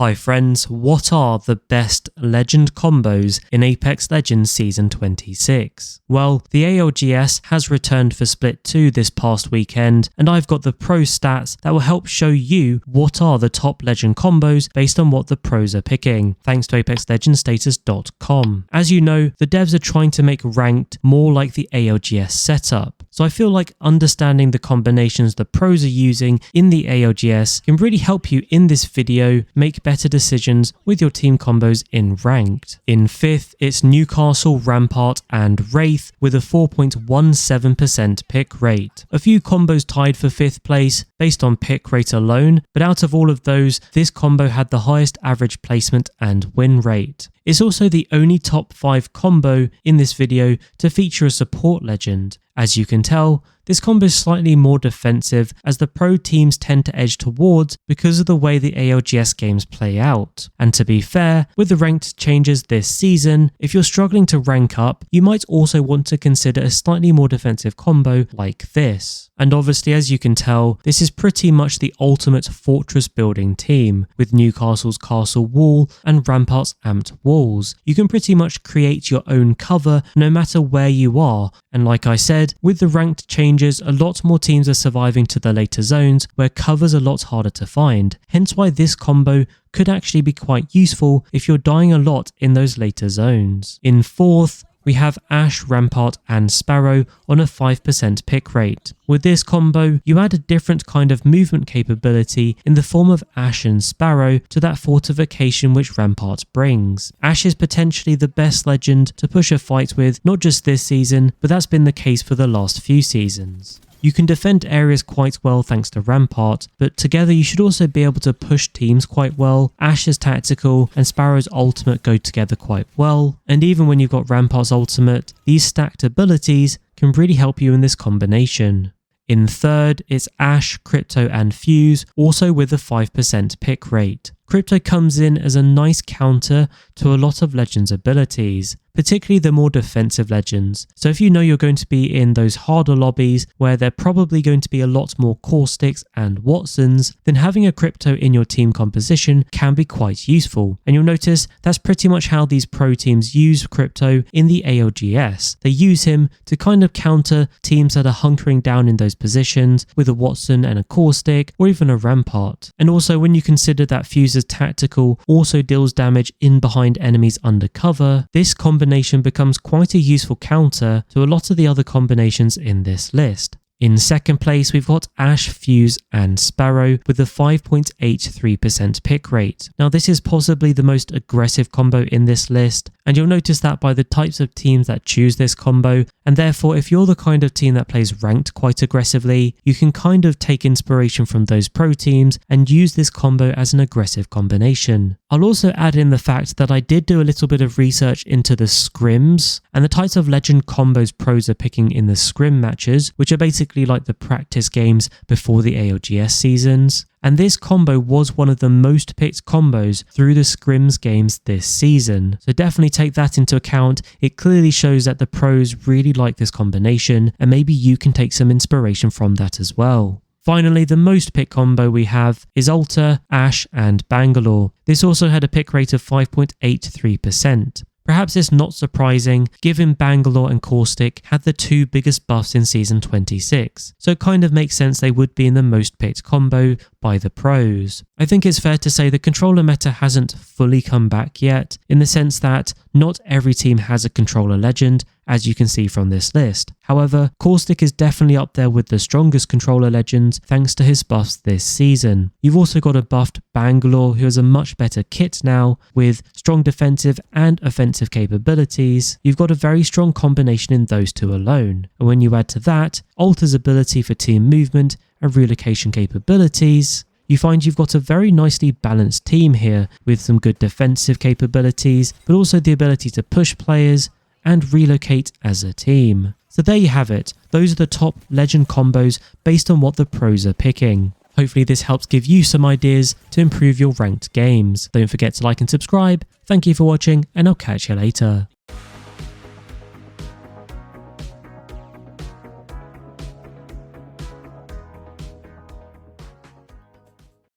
Hi friends, what are the best legend combos in Apex Legends Season 26? Well, the ALGS has returned for Split 2 this past weekend, and I've got the pro stats that will help show you what are the top legend combos based on what the pros are picking, thanks to ApexLegendsStatus.com. As you know, the devs are trying to make ranked more like the ALGS setup, so I feel like understanding the combinations the pros are using in the ALGS can really help you in this video make better decisions with your team combos in ranked. In 5th, it's Newcastle, Rampart and Wraith with a 4.17% pick rate. A few combos tied for 5th place based on pick rate alone, but out of all of those, this combo had the highest average placement and win rate. It's also the only top 5 combo in this video to feature a support legend. As you can tell, this combo is slightly more defensive as the pro teams tend to edge towards because of the way the ALGS games play out. And to be fair, with the ranked changes this season, if you're struggling to rank up, you might also want to consider a slightly more defensive combo like this. And obviously, as you can tell, this is pretty much the ultimate fortress building team, with Newcastle's castle wall and Rampart's amped walls. You can pretty much create your own cover no matter where you are, and like I said, with the ranked changes, a lot more teams are surviving to the later zones where cover's a lot harder to find, hence why this combo could actually be quite useful if you're dying a lot in those later zones. In 4th, we have Ash, Rampart and Sparrow on a 5% pick rate. With this combo, you add a different kind of movement capability in the form of Ash and Sparrow to that fortification which Rampart brings. Ash is potentially the best legend to push a fight with, not just this season, but that's been the case for the last few seasons. You can defend areas quite well thanks to Rampart, but together you should also be able to push teams quite well. Ash's tactical and Sparrow's ultimate go together quite well, and even when you've got Rampart's ultimate, these stacked abilities can really help you in this combination. In 3rd, it's Ash, Crypto and Fuse, also with a 5% pick rate. Crypto comes in as a nice counter to a lot of Legends abilities, particularly the more defensive Legends. So if you know you're going to be in those harder lobbies where they're probably going to be a lot more Caustics and Watsons, then having a Crypto in your team composition can be quite useful. And you'll notice that's pretty much how these pro teams use Crypto in the ALGS. They use him to kind of counter teams that are hunkering down in those positions with a Watson and a Caustic or even a Rampart. And also when you consider that Fuse's tactical also deals damage in behind enemies undercover, this combination becomes quite a useful counter to a lot of the other combinations in this list. In 2nd place, we've got Ash, Fuse and Sparrow with a 5.83% pick rate. Now this is possibly the most aggressive combo in this list, and you'll notice that by the types of teams that choose this combo, and therefore if you're the kind of team that plays ranked quite aggressively, you can kind of take inspiration from those pro teams and use this combo as an aggressive combination. I'll also add in the fact that I did do a little bit of research into the scrims and the types of legend combos pros are picking in the scrim matches, which are basically like the practice games before the ALGS seasons. And this combo was one of the most picked combos through the scrims games this season. So definitely take that into account. It clearly shows that the pros really like this combination, and maybe you can take some inspiration from that as well. Finally, the most picked combo we have is Alter, Ash and Bangalore. This also had a pick rate of 5.83%. Perhaps it's not surprising given Bangalore and Caustic had the 2 biggest buffs in Season 26, so it kind of makes sense they would be in the most picked combo by the pros. I think it's fair to say the controller meta hasn't fully come back yet, in the sense that not every team has a controller legend, as you can see from this list. However, Caustic is definitely up there with the strongest controller legends thanks to his buffs this season. You've also got a buffed Bangalore who has a much better kit now with strong defensive and offensive capabilities. You've got a very strong combination in those two alone. And when you add to that Alter's ability for team movement and relocation capabilities, you find you've got a very nicely balanced team here with some good defensive capabilities, but also the ability to push players and relocate as a team. So there you have it. Those are the top legend combos based on what the pros are picking. Hopefully this helps give you some ideas to improve your ranked games. Don't forget to like and subscribe. Thank you for watching, and I'll catch you later.